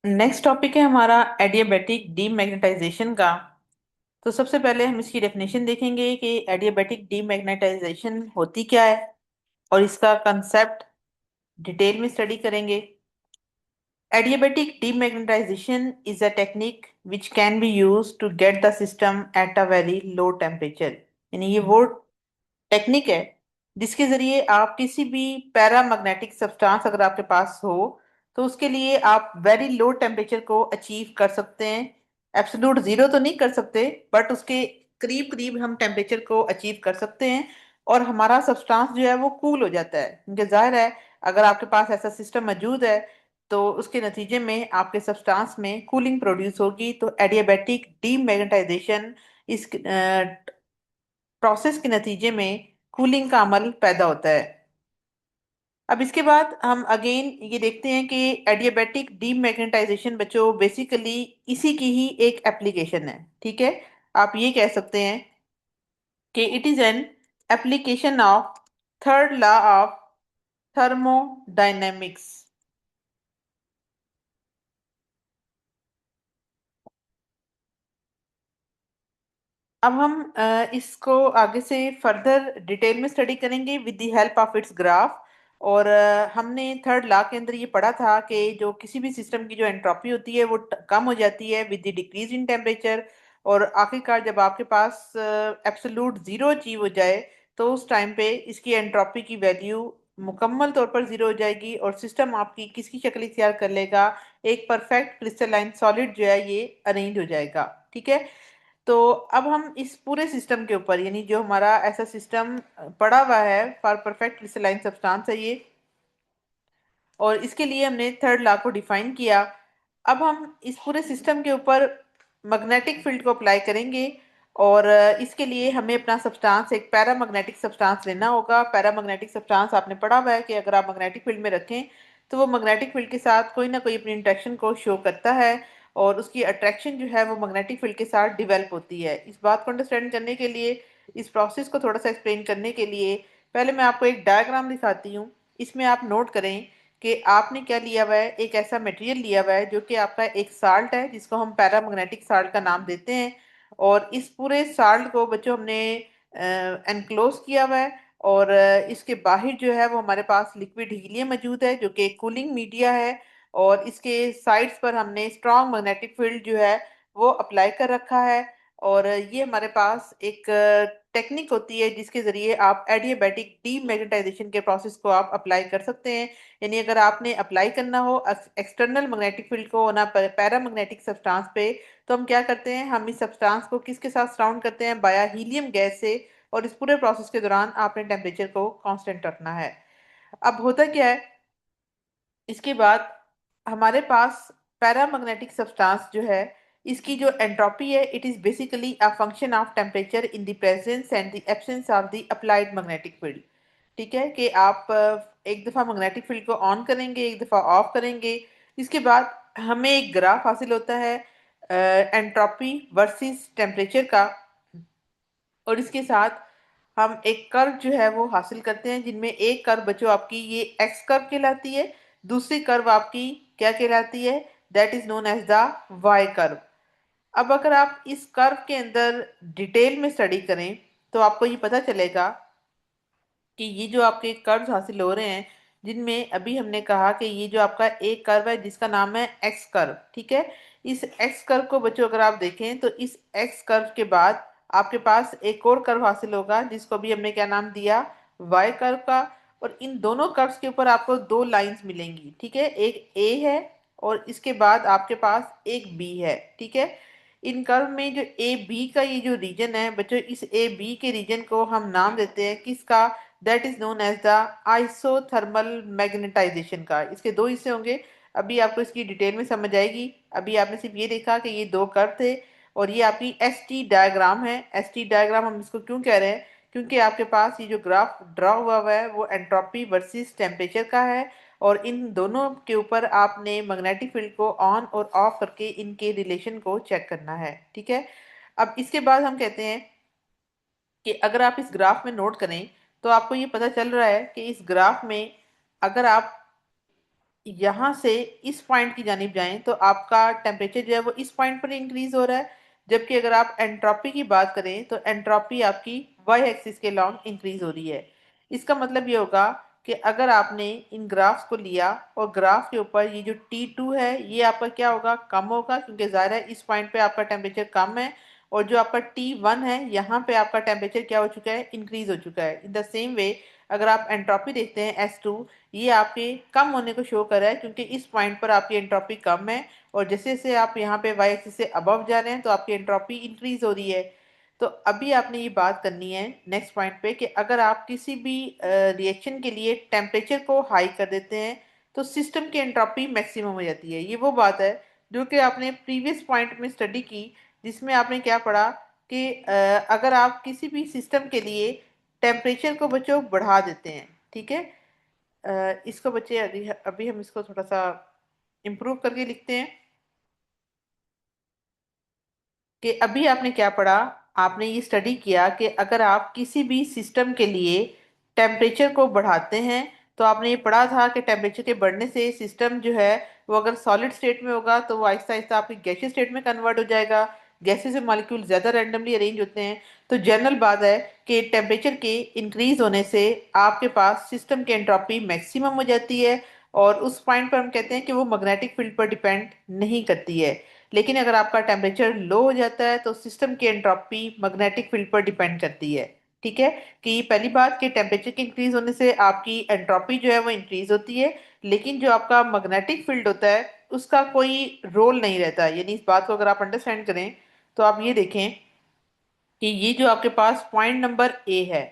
Next topic है हमारा adiabatic demagnetisation का। तो सबसे पहले हम इसकी डेफिनेशन देखेंगे कि एडियाबैटिक डीमैग्नेटाइजेशन होती क्या है और इसका कंसेप्ट डिटेल में स्टडी करेंगे। Adiabatic demagnetization is a technique which can be used to get the system at a very low temperature। यानी ये वो टेक्निक है जिसके जरिए आप किसी भी पैरामैग्नेटिक सब्सटेंस अगर आपके पास हो तो उसके लिए आप वेरी लो टेम्परेचर को अचीव कर सकते हैं। एब्सोल्यूट जीरो तो नहीं कर सकते बट उसके करीब करीब हम टेम्परेचर को अचीव कर सकते हैं और हमारा सब्सटेंस जो है वो कूल हो जाता है, क्योंकि जाहिर है अगर आपके पास ऐसा सिस्टम मौजूद है तो उसके नतीजे में आपके सब्सटेंस में कूलिंग प्रोड्यूस होगी। तो एडियाबैटिक डीमैग्नेटाइजेशन इस प्रोसेस के नतीजे में कूलिंग का अमल पैदा होता है। अब इसके बाद हम अगेन ये देखते हैं कि एडियाबैटिक डीमैग्नेटाइजेशन बच्चों बेसिकली इसी की ही एक एप्लीकेशन है। ठीक है, आप ये कह सकते हैं कि it is an application of third law of thermodynamics. अब हम इसको आगे से फर्दर डिटेल में स्टडी करेंगे with the help of its graph. और हमने थर्ड लॉ के अंदर ये पढ़ा था कि जो किसी भी सिस्टम की जो एंट्रोपी होती है वो कम हो जाती है with the decrease in temperature. और आखिरकार जब आपके पास एब्सोल्यूट जीरो अचीव हो जाए तो उस टाइम पे इसकी एंट्रोपी की वैल्यू मुकम्मल तौर पर जीरो हो जाएगी और सिस्टम आपकी किसकी शक्ल इख्तियार कर लेगा, एक परफेक्ट क्रिस्टलाइन सॉलिड जो है ये अरेंज हो जाएगा। ठीक है, तो अब हम इस पूरे सिस्टम के ऊपर यानी जो हमारा ऐसा सिस्टम पड़ा हुआ है फॉर परफेक्ट क्रिस्टलाइन सब्सटेंस है ये, और इसके लिए हमने थर्ड लॉ को डिफाइन किया। अब हम इस पूरे सिस्टम के ऊपर मैग्नेटिक फील्ड को अप्लाई करेंगे और इसके लिए हमें अपना सब्सटेंस एक पैरामैग्नेटिक सब्सटेंस लेना होगा। पैरामैग्नेटिक सब्सटेंस आपने पढ़ा हुआ है कि अगर आप मैग्नेटिक फील्ड में रखें तो वो मैग्नेटिक फील्ड के साथ कोई ना कोई अपनी इंटरेक्शन को शो करता है और उसकी अट्रैक्शन जो है वो मैग्नेटिक फील्ड के साथ डिवेल्प होती है। इस बात को अंडरस्टैंड करने के लिए, इस प्रोसेस को थोड़ा सा एक्सप्लेन करने के लिए पहले मैं आपको एक डायग्राम दिखाती हूँ। इसमें आप नोट करें कि आपने क्या लिया हुआ है, एक ऐसा मटेरियल लिया हुआ है जो कि आपका एक साल्ट है जिसको हम पैरामैग्नेटिक साल्ट का नाम देते हैं। और इस पूरे साल्ट को बच्चों हमने एनक्लोज किया हुआ है और इसके बाहर जो है वो हमारे पास लिक्विड हीलियम मौजूद है जो कि कूलिंग मीडिया है। और इसके साइड्स पर हमने स्ट्रॉन्ग मैग्नेटिक फील्ड जो है वो अप्लाई कर रखा है। और ये हमारे पास एक टेक्निक होती है जिसके जरिए आप एडियाबैटिक डीमैग्नेटाइजेशन के प्रोसेस को आप अप्लाई कर सकते हैं। यानी अगर आपने अप्लाई करना हो एक्सटर्नल मैग्नेटिक फील्ड को ना पैरामैग्नेटिक सब्सटेंस पे, तो हम क्या करते हैं, हम इस सब्सटेंस को किसके साथ सराउंड करते हैं, बाया हीलियम गैस से। और इस पूरे प्रोसेस के दौरान आपने टेम्परेचर को कांस्टेंट रखना है। अब होता क्या है, इसके बाद हमारे पास पैरामैग्नेटिक सब्सटेंस जो है इसकी जो एंट्रोपी है it is basically a function of temperature in the presence and the absence of the applied magnetic field. ठीक है कि आप एक दफ़ा मैग्नेटिक फील्ड को ऑन करेंगे, एक दफ़ा ऑफ करेंगे, इसके बाद हमें एक ग्राफ हासिल होता है एंट्रोपी वर्सेस टेम्परेचर का। और इसके साथ हम एक कर्व जो है वो हासिल करते हैं जिनमें एक कर्व बच्चों आपकी ये एक्स कर्व कहलाती है, दूसरी कर्व आपकी क्या कहलाती है, that is known as the Y curve. अब अगर आप इस कर्व के अंदर डिटेल में स्टडी करें तो आपको ये पता चलेगा कि ये जो आपके कर्व्स हासिल हो रहे हैं जिनमें अभी हमने कहा कि ये जो आपका एक कर्व है जिसका नाम है एक्स कर्व। ठीक है, इस एक्स कर्व को बच्चों अगर आप देखें तो इस एक्स कर्व के बाद आपके पास एक और कर्व हासिल होगा जिसको भी हमने क्या नाम दिया, वाई कर्व का। और इन दोनों कर्व्स के ऊपर आपको दो लाइंस मिलेंगी। ठीक है, एक ए है और इसके बाद आपके पास एक बी है। ठीक है, इन कर्व में जो ए बी का ये जो रीजन है बच्चों, इस ए बी के रीजन को हम नाम देते हैं किसका, that is known as the isothermal magnetization का। इसके दो हिस्से होंगे, अभी आपको इसकी डिटेल में समझ आएगी। अभी आपने सिर्फ ये देखा कि ये दो कर्व थे और ये आपकी एस टी डायग्राम है। एस टी डायग्राम हम इसको क्यों कह रहे हैं, क्योंकि आपके पास ये जो ग्राफ ड्रॉ हुआ है वो एंट्रोपी वर्सेस टेम्परेचर का है और इन दोनों के ऊपर आपने मैग्नेटिक फील्ड को ऑन और ऑफ करके इनके रिलेशन को चेक करना है। ठीक है, अब इसके बाद हम कहते हैं कि अगर आप इस ग्राफ में नोट करें तो आपको ये पता चल रहा है कि इस ग्राफ में अगर आप यहाँ से इस पॉइंट की जानिब जाएं तो आपका टेम्परेचर जो है वो इस पॉइंट पर इंक्रीज हो रहा है। जबकि अगर आप एंट्रोपी की बात करें तो एंट्रोपी आपकी वाई एक्सिस के लॉन्ग इंक्रीज हो रही है। इसका मतलब ये होगा कि अगर आपने इन ग्राफ्स को लिया और ग्राफ के ऊपर ये जो T2 है ये आपका क्या होगा, कम होगा, क्योंकि जाहिर है इस पॉइंट पे आपका टेम्परेचर कम है। और जो आपका T1 है यहाँ पे आपका टेम्परेचर क्या हो चुका है, इंक्रीज हो चुका है। इन द सेम वे अगर आप एंट्रोपी देखते हैं S2, ये आपके कम होने को शो कर रहा है क्योंकि इस पॉइंट पर आपकी एंट्रोपी कम है। और जैसे जैसे आप यहाँ पे वाई एक्सिस से अबव जा रहे हैं तो आपकी एंट्रोपी इंक्रीज हो रही है। तो अभी आपने ये बात करनी है नेक्स्ट पॉइंट पे कि अगर आप किसी भी रिएक्शन के लिए टेम्परेचर को हाई कर देते हैं तो सिस्टम की एंट्रोपी मैक्सिमम हो जाती है। ये वो बात है जो कि आपने प्रीवियस पॉइंट में स्टडी की, जिसमें आपने क्या पढ़ा कि अगर आप किसी भी सिस्टम के लिए टेम्परेचर को बच्चों बढ़ा देते हैं, ठीक है। इसको बच्चे अभी अभी हम इसको थोड़ा सा इम्प्रूव करके लिखते हैं कि अभी आपने क्या पढ़ा। आपने ये स्टडी किया कि अगर आप किसी भी सिस्टम के लिए टेम्परेचर को बढ़ाते हैं तो आपने ये पढ़ा था कि टेम्परेचर के बढ़ने से सिस्टम जो है वो अगर सॉलिड स्टेट में होगा तो वो आहिस्ता आहिस्ता आपकी गैसीय स्टेट में कन्वर्ट हो जाएगा। गैसेस से मॉलिक्यूल ज़्यादा रैंडमली अरेंज होते हैं। तो जनरल बात है कि टेम्परेचर के इंक्रीज होने से आपके पास सिस्टम की एंट्रोपी मैक्सिमम हो जाती है। और उस पॉइंट पर हम कहते हैं कि वो मैग्नेटिक फील्ड पर डिपेंड नहीं करती है। लेकिन अगर आपका टेम्परेचर लो हो जाता है तो सिस्टम की एंट्रोपी मैग्नेटिक फील्ड पर डिपेंड करती है। ठीक है, कि पहली बात कि टेम्परेचर के इंक्रीज होने से आपकी एंट्रोपी जो है वो इंक्रीज होती है, लेकिन जो आपका मैग्नेटिक फील्ड होता है उसका कोई रोल नहीं रहता। यानी इस बात को अगर आप अंडरस्टैंड करें तो आप ये देखें कि ये जो आपके पास पॉइंट नंबर ए है,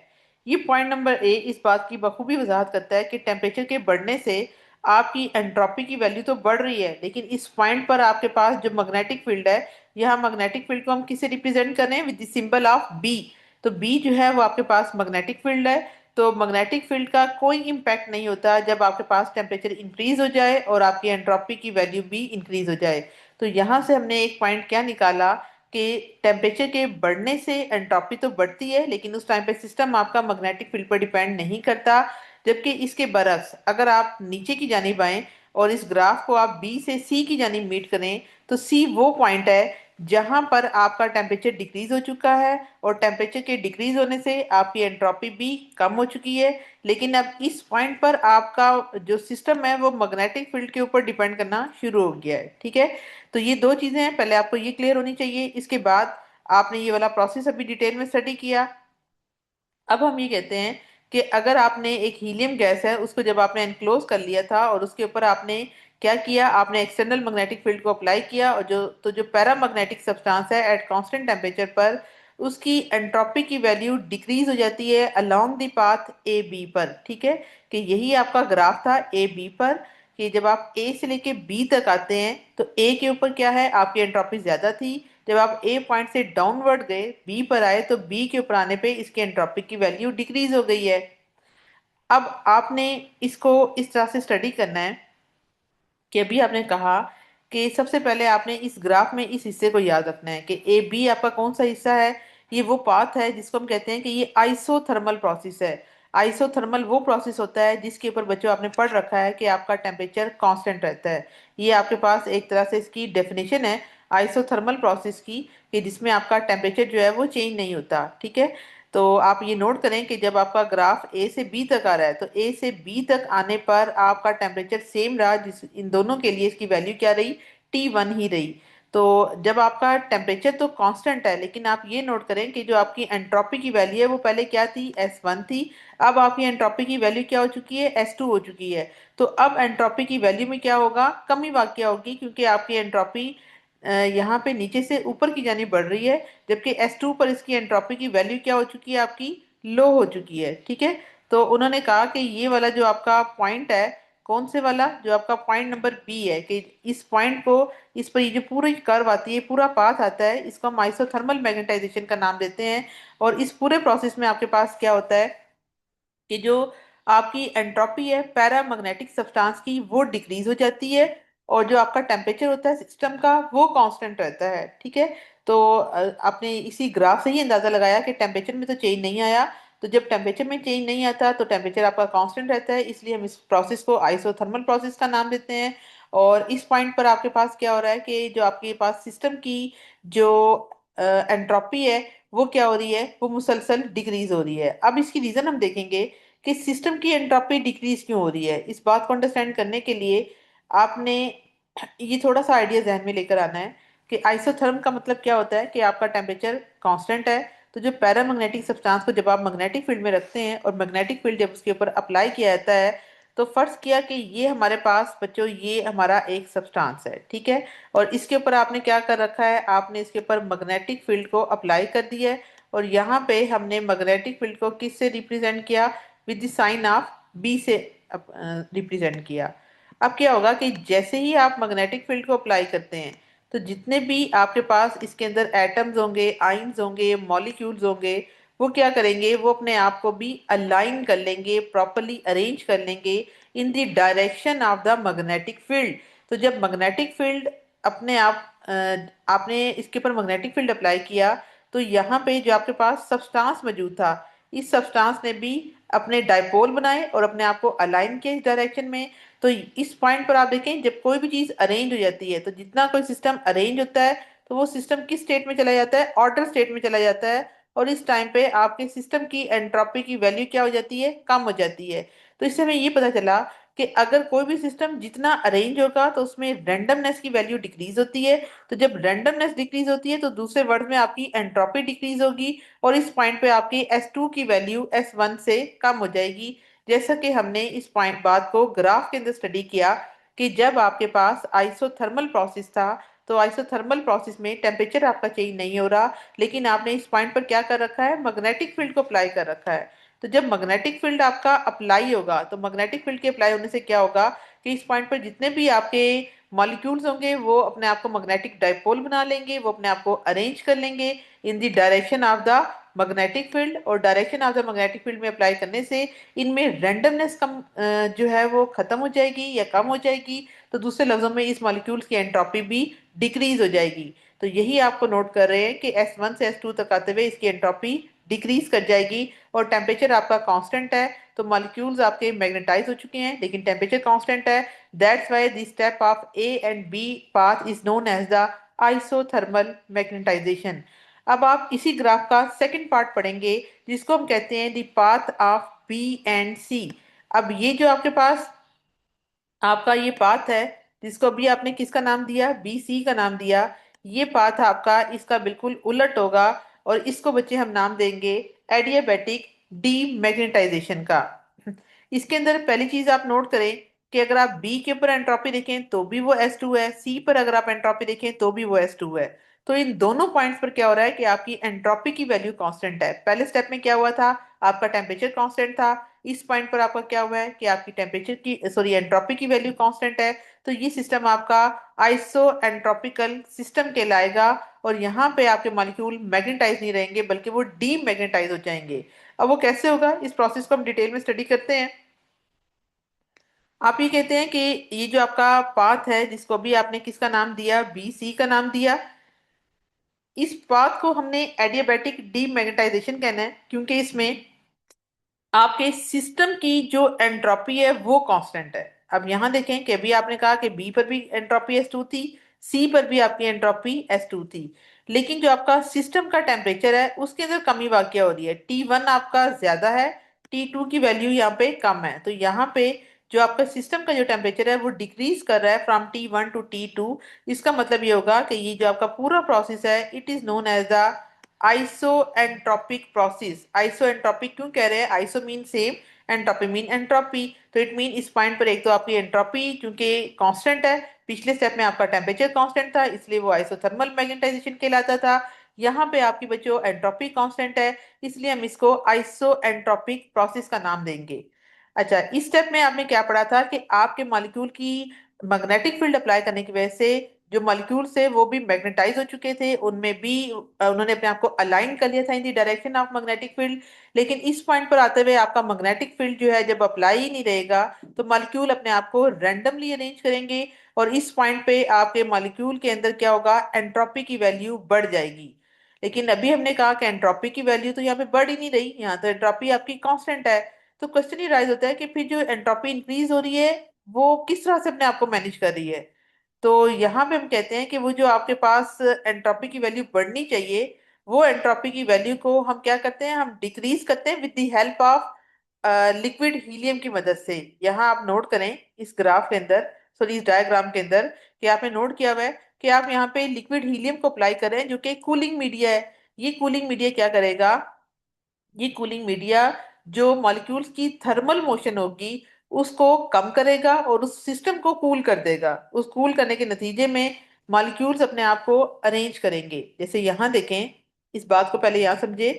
ये पॉइंट नंबर ए इस बात की बखूबी वजाहत करता है कि टेम्परेचर के बढ़ने से आपकी एंट्रोपी की वैल्यू तो बढ़ रही है, लेकिन इस पॉइंट पर आपके पास जो मैग्नेटिक फील्ड है, यहाँ मैग्नेटिक फील्ड को हम किससे रिप्रेजेंट कर रहे हैं, with the symbol of B. तो बी जो है वो आपके पास मैग्नेटिक फील्ड है। तो मैग्नेटिक फील्ड का कोई इम्पैक्ट नहीं होता जब आपके पास टेम्परेचर इंक्रीज हो जाए और आपकी एंट्रोपी की वैल्यू भी इंक्रीज हो जाए। तो यहाँ से हमने एक पॉइंट क्या निकाला कि टेम्परेचर के बढ़ने से एंट्रोपी तो बढ़ती है, लेकिन उस टाइम पे सिस्टम आपका मैग्नेटिक फील्ड पर डिपेंड नहीं करता। जबकि इसके बरक्स अगर आप नीचे की जानिब आए और इस ग्राफ को आप बी से सी की जानिब मीट करें तो सी वो पॉइंट है जहां पर आपका टेम्परेचर डिक्रीज हो चुका है। और टेम्परेचर के डिक्रीज होने से आपकी एंट्रोपी भी कम हो चुकी है। लेकिन अब इस पॉइंट पर आपका जो सिस्टम है वो मैग्नेटिक फील्ड के ऊपर डिपेंड करना शुरू हो गया है। ठीक है, तो ये दो चीजें हैं, पहले आपको ये क्लियर होनी चाहिए। इसके बाद आपने ये वाला प्रोसेस अभी डिटेल में स्टडी किया। अब हम ये कहते हैं कि अगर आपने एक हीलियम गैस है उसको जब आपने एनक्लोज कर लिया था और उसके ऊपर आपने क्या किया, आपने एक्सटर्नल मैग्नेटिक फील्ड को अप्लाई किया, और जो पैरामैग्नेटिक सब्सटेंस है एट कांस्टेंट टेम्परेचर पर उसकी एंट्रोपी की वैल्यू डिक्रीज हो जाती है along the path A B पर। ठीक है, कि यही आपका ग्राफ था ए बी पर, कि जब आप ए से लेके बी तक आते हैं तो ए के ऊपर क्या है, आपकी एंट्रोपी ज्यादा थी। जब आप ए पॉइंट से डाउनवर्ड गए बी पर आए तो बी के ऊपर आने पे इसकी एंट्रोपी की वैल्यू डिक्रीज हो गई है। अब आपने इसको इस तरह से स्टडी करना है कि अभी आपने कहा कि सबसे पहले आपने इस ग्राफ में इस हिस्से को याद रखना है कि ए बी आपका कौन सा हिस्सा है। ये वो पाथ है जिसको हम कहते हैं कि ये आइसोथर्मल प्रोसेस है। आइसोथर्मल वो प्रोसेस होता है जिसके ऊपर बच्चों आपने पढ़ रखा है कि आपका टेम्परेचर कांस्टेंट रहता है। ये आपके पास एक तरह से इसकी डेफिनेशन है आइसोथर्मल प्रोसेस की, कि जिसमें आपका टेम्परेचर जो है वो चेंज नहीं होता। ठीक है, तो आप ये नोट करें कि जब आपका ग्राफ ए से बी तक आ रहा है तो ए से बी तक आने पर आपका टेम्परेचर सेम रहा, जिस इन दोनों के लिए इसकी वैल्यू क्या रही, T1 ही रही। तो जब आपका टेम्परेचर तो कांस्टेंट है, लेकिन आप ये नोट करें कि जो आपकी एंट्रोपी की वैल्यू है वो पहले क्या थी, S1 थी। अब आपकी एंट्रोपी की वैल्यू क्या हो चुकी है, S2 हो चुकी है। तो अब एंट्रोपी की वैल्यू में क्या होगा, कमी वाकई होगी, क्योंकि आपकी एंट्रोपी यहाँ पे नीचे से ऊपर की जानी बढ़ रही है। जबकि S2 पर इसकी एंट्रोपी की वैल्यू क्या हो चुकी है, आपकी लो हो चुकी है। ठीक है, तो उन्होंने कहा कि ये वाला जो आपका पॉइंट है, कौन से वाला, जो आपका पॉइंट नंबर बी है, कि इस पॉइंट को, इस पर ये जो पूरी कर्व आती है, पूरा पाथ आता है, इसको हम आइसोथर्मल मैग्नेटाइजेशन का नाम देते हैं। और इस पूरे प्रोसेस में आपके पास क्या होता है कि जो आपकी एंट्रोपी है पैरामैग्नेटिक सब्सटेंस की वो डिक्रीज हो जाती है, और जो आपका टेम्परेचर होता है सिस्टम का वो कांस्टेंट रहता है। ठीक है, तो आपने इसी ग्राफ से ही अंदाजा लगाया कि टेम्परेचर में तो चेंज नहीं आया, तो जब टेम्परेचर में चेंज नहीं आता तो टेम्परेचर आपका कांस्टेंट रहता है, इसलिए हम इस प्रोसेस को आइसोथर्मल प्रोसेस का नाम देते हैं। और इस पॉइंट पर आपके पास क्या हो रहा है कि जो आपके पास सिस्टम की जो एंट्रोपी है वो क्या हो रही है, वो मुसलसल डिक्रीज हो रही है। अब इसकी रीजन हम देखेंगे कि सिस्टम की एंट्रोपी डिक्रीज क्यों हो रही है। इस बात को अंडरस्टैंड करने के लिए आपने ये थोड़ा सा आइडिया जहन में लेकर आना है कि आइसोथर्म का मतलब क्या होता है कि आपका टेम्परेचर कांस्टेंट है। तो जो पैरामैग्नेटिक सब्सटेंस को जब आप मैग्नेटिक फील्ड में रखते हैं और मैग्नेटिक फील्ड जब उसके ऊपर अप्लाई किया जाता है, तो फर्ज किया कि ये हमारे पास बच्चों ये हमारा एक सब्सटेंस है, ठीक है। और इसके ऊपर आपने क्या कर रखा है, आपने इसके ऊपर मैग्नेटिक फील्ड को अप्लाई कर दिया है। और यहाँ पे हमने मैग्नेटिक फील्ड को किस से रिप्रेजेंट किया, with the sign of B से रिप्रेजेंट किया। अब क्या होगा कि जैसे ही आप मैग्नेटिक फील्ड को अप्लाई करते हैं, तो जितने भी आपके पास इसके अंदर एटम्स होंगे, आइंस होंगे, मॉलिक्यूल्स होंगे, वो क्या करेंगे, वो अपने आप को भी अलाइन कर लेंगे, प्रॉपरली अरेंज कर लेंगे in the direction of the magnetic field. तो जब मैग्नेटिक फील्ड अपने आप आपने इसके ऊपर मैग्नेटिक फील्ड अप्लाई किया, तो यहाँ पे जो आपके पास सब्सटेंस मौजूद था, इस सब्सटेंस ने भी अपने डायपोल बनाए और अपने आप को अलाइन किया इस डायरेक्शन में। तो इस पॉइंट पर आप देखें, जब कोई भी चीज अरेंज हो जाती है, तो जितना कोई सिस्टम अरेंज होता है, तो वो सिस्टम किस स्टेट में चला जाता है, ऑर्डर स्टेट में चला जाता है। और इस टाइम पे आपके सिस्टम की एंट्रोपी की वैल्यू क्या हो जाती है, कम हो जाती है। तो इससे हमें ये पता चला कि अगर कोई भी सिस्टम जितना अरेंज होगा तो उसमें रैंडमनेस की वैल्यू डिक्रीज होती है। तो जब रैंडमनेस डिक्रीज होती है तो दूसरे वर्ड में आपकी एंट्रोपी डिक्रीज होगी, और इस पॉइंट पे आपकी S2 की वैल्यू S1 से कम हो जाएगी। जैसा कि हमने इस पॉइंट बात को ग्राफ के अंदर स्टडी किया कि जब आपके पास आइसोथर्मल प्रोसेस था, तो आइसोथर्मल प्रोसेस में टेम्परेचर आपका चेंज नहीं हो रहा, लेकिन आपने इस पॉइंट पर क्या कर रखा है, मैग्नेटिक फील्ड को अप्लाई कर रखा है। तो जब मैग्नेटिक फील्ड आपका अप्लाई होगा, तो मैग्नेटिक फील्ड के अप्लाई होने से क्या होगा कि इस पॉइंट पर जितने भी आपके मॉलिक्यूल्स होंगे वो अपने आप को मैग्नेटिक डाइपोल बना लेंगे, वो अपने आप को अरेंज कर लेंगे in the direction of the magnetic field. और direction of the magnetic field में अप्लाई करने से इनमें रैंडमनेस कम जो है वो खत्म हो जाएगी या कम हो जाएगी। तो दूसरे लफ्जों में इस मॉलिक्यूल्स की एंट्रोपी भी डिक्रीज हो जाएगी। तो यही आपको नोट कर रहे हैं कि S1 से S2 तक आते हुए इसकी एंट्रोपी डिक्रीज कर जाएगी। और टेम्परेचर आपका कांस्टेंट है, तो मॉलिक्यूल्स आपके मैग्नेटाइज हो चुके हैं लेकिन टेम्परेचर कांस्टेंट है। That's why the step of A and B path is known as the isothermal magnetization. अब आप इसी ग्राफ का सेकंड पार्ट पढ़ेंगे, जिसको हम कहते हैं the path of B and C. अब ये जो आपके पास आपका ये पाथ है, जिसको अभी आपने किसका नाम दिया, बी सी का नाम दिया, ये पाथ आपका इसका बिल्कुल उलट होगा। और इसको बच्चे हम नाम देंगे एडियाबैटिक डीमैग्नेटाइजेशन का। इसके अंदर पहली चीज आप नोट करें कि अगर आप बी के ऊपर एंट्रोपी देखें तो भी वो S2 है, सी पर अगर आप एंट्रोपी देखें तो भी वो S2 है। तो इन दोनों पॉइंट्स पर क्या हो रहा है कि आपकी एंट्रोपी की वैल्यू कांस्टेंट है। पहले स्टेप में क्या हुआ था, आपका टेम्परेचर कांस्टेंट था। इस पॉइंट पर आपका क्या हुआ है कि आपकी टेम्परेचर की सॉरी एंट्रोपी की वैल्यू कांस्टेंट है। तो ये सिस्टम आपका आइसो एंट्रोपिकल सिस्टम कहलाएगा। और यहाँ पे आपके मॉलिक्यूल मैग्नेटाइज नहीं रहेंगे बल्कि वो डीमैग्नेटाइज हो जाएंगे। अब वो कैसे होगा, इस प्रोसेस को हम डिटेल में स्टडी करते हैं। आप ये कहते हैं कि ये जो आपका पाथ है, जिसको भी आपने किसका नाम दिया, बी सी का नाम दिया, इस पाथ को हमने एडियाबैटिक डीमैग्नेटाइजेशन कहना है, क्योंकि इसमें आपके सिस्टम की जो एंट्रोपी है वो कांस्टेंट है। अब यहां देखें कि अभी आपने कहा कि बी पर भी एंट्रोपी S2 थी, सी पर भी आपकी एंट्रोपी S2 थी, लेकिन जो आपका सिस्टम का टेम्परेचर है उसके अंदर कमी वाकया हो रही है। T1 आपका ज्यादा है, T2 की वैल्यू यहाँ पे कम है। तो यहाँ पे जो आपका सिस्टम का जो टेम्परेचर है वो डिक्रीज कर रहा है फ्रॉम T1 to T2। इसका मतलब ये होगा कि ये जो आपका पूरा प्रोसेस है, it is known as the isoentropic process. Isoentropic क्यों कह रहे हैं, iso mean same, entropy mean entropy. तो इट मीन इस पॉइंट पर एक तो आपकी एंट्रोपी क्योंकि कांस्टेंट है, पिछले स्टेप में आपका टेम्परेचर कांस्टेंट था इसलिए वो आइसोथर्मल मैग्नेटाइजेशन कहलाता था। यहाँ पे आपकी बच्चों एंट्रोपी कांस्टेंट है, इसलिए हम इसको आइसो एंट्रोपिक प्रोसेस का नाम देंगे। अच्छा, इस स्टेप में आपने क्या पढ़ा था कि आपके मॉलिक्यूल की मैग्नेटिक फील्ड अप्लाई करने की वजह से जो मॉलिक्यूल्स थे वो भी मैग्नेटाइज हो चुके थे, उनमें भी उन्होंने अपने आप को अलाइन कर लिया था in the direction of magnetic field. लेकिन इस पॉइंट पर आते हुए आपका मैग्नेटिक फील्ड जो है जब अप्लाई ही नहीं रहेगा, तो मॉलिक्यूल अपने आप को रैंडमली अरेंज करेंगे। और इस पॉइंट पे आपके मॉलिक्यूल के अंदर क्या होगा, एंट्रोपी की वैल्यू बढ़ जाएगी। लेकिन अभी हमने कहा कि एंट्रोपी की वैल्यू तो यहाँ पे बढ़ ही नहीं रही, यहाँ तो एंट्रोपी आपकी कांस्टेंट है। तो क्वेश्चन ये राइज होता है कि फिर जो एंट्रोपी इंक्रीज हो रही है वो किस तरह से अपने आप को मैनेज कर रही है। तो यहाँ पे हम कहते हैं कि वो जो आपके पास एंट्रोपी की वैल्यू बढ़नी चाहिए, वो एंट्रोपी की वैल्यू को हम क्या करते हैं, हम डिक्रीज करते हैं with the help of liquid helium की मदद से। यहाँ आप नोट करें इस ग्राफ के अंदर, सॉरी इस डायग्राम के अंदर, कि आपने नोट किया हुआ है कि आप यहाँ पे लिक्विड हीलियम को अप्लाई करें जो कि कूलिंग मीडिया है। ये कूलिंग मीडिया क्या करेगा, ये कूलिंग मीडिया जो मॉलिक्यूल्स की थर्मल मोशन होगी उसको कम करेगा और उस सिस्टम को कूल कर देगा। उस कूल करने के नतीजे में मॉलिक्यूल्स अपने आप को अरेंज करेंगे। जैसे यहाँ देखें, इस बात को पहले यहाँ समझे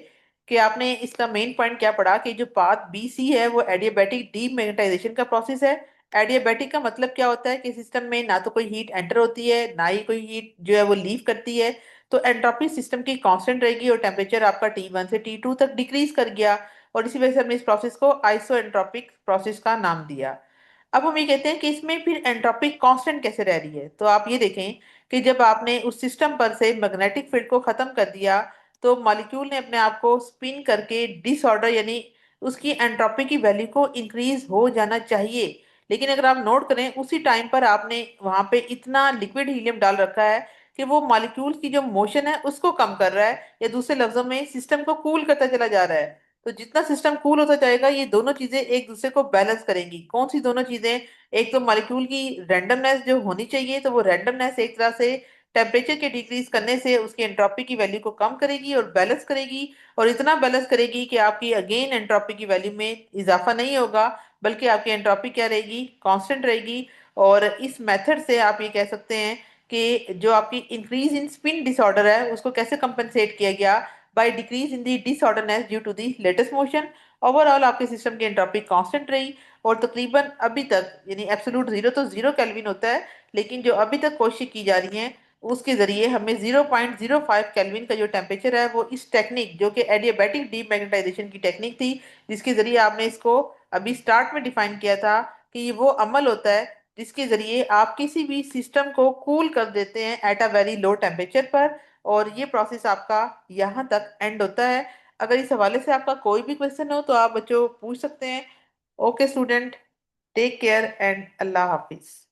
कि आपने इसका मेन पॉइंट क्या पढ़ा कि जो पाथ बी सी है वो एडियाबैटिक डीमैग्नेटाइजेशन का प्रोसेस है। एडियाबैटिक का मतलब क्या होता है कि सिस्टम में ना तो कोई हीट एंटर होती है ना ही कोई हीट जो है वो लीव करती है। तो एंट्रोपी सिस्टम की कांस्टेंट रहेगी और टेम्परेचर आपका T1 से T2 तक डिक्रीज कर गया। और इसी वजह से हमने इस प्रोसेस को आइसोएंट्रोपिक प्रोसेस का नाम दिया। अब हम ये कहते हैं कि इसमें फिर एंट्रोपिक कांस्टेंट कैसे रह रही है। तो आप ये देखें कि जब आपने उस सिस्टम पर से मैग्नेटिक फील्ड को खत्म कर दिया तो मॉलिक्यूल ने अपने आप को स्पिन करके डिसऑर्डर यानी उसकी एंट्रोपी की वैल्यू को इंक्रीज हो जाना चाहिए। लेकिन अगर आप नोट करें उसी टाइम पर आपने वहां पे इतना लिक्विड हीलियम डाल रखा है कि वो मॉलिक्यूल की जो मोशन है उसको कम कर रहा है, या दूसरे लफ्जों में सिस्टम को कूल करता चला जा रहा है। तो जितना सिस्टम कूल होता जाएगा ये दोनों चीजें एक दूसरे को बैलेंस करेंगी। कौन सी दोनों चीजें, एक तो मॉलिक्यूल की रैंडमनेस जो होनी चाहिए, तो वो रैंडमनेस एक तरह से टेम्परेचर के डिक्रीज करने से उसकी एंट्रोपी की वैल्यू को कम करेगी और बैलेंस करेगी। और इतना बैलेंस करेगी कि आपकी अगेन एंट्रोपी की वैल्यू में इजाफा नहीं होगा, बल्कि आपकी एंट्रोपी क्या रहेगी, कांस्टेंट रहेगी। और इस मेथड से आप ये कह सकते हैं कि जो आपकी इंक्रीज इन स्पिन डिसऑर्डर है उसको कैसे कंपनसेट किया गया, by decrease in the disorderness due to the latest motion. Overall आपके सिस्टम की एंट्रोपी कांस्टेंट रही। और तकरीबन अभी तक यानी एब्सोल्यूट जीरो तो जीरो केल्विन होता है, लेकिन जो अभी तक कोशिश की जा रही है उसके जरिए हमें 0.05 केल्विन का जो टेम्परेचर है वो इस टेक्निक जो कि एडियाबैटिक डीमैग्नेटाइजेशन की टेक्निक थी, जिसके जरिए आपने इसको अभी स्टार्ट में डिफाइन किया था कि ये वो अमल होता है जिसके जरिए आप किसी भी सिस्टम को कूल कर देते हैं at a very low temperature पर। और ये प्रोसेस आपका यहाँ तक एंड होता है। अगर इस हवाले से आपका कोई भी क्वेश्चन हो तो आप बच्चों पूछ सकते हैं। Okay student, take care and अल्लाह हाफिज।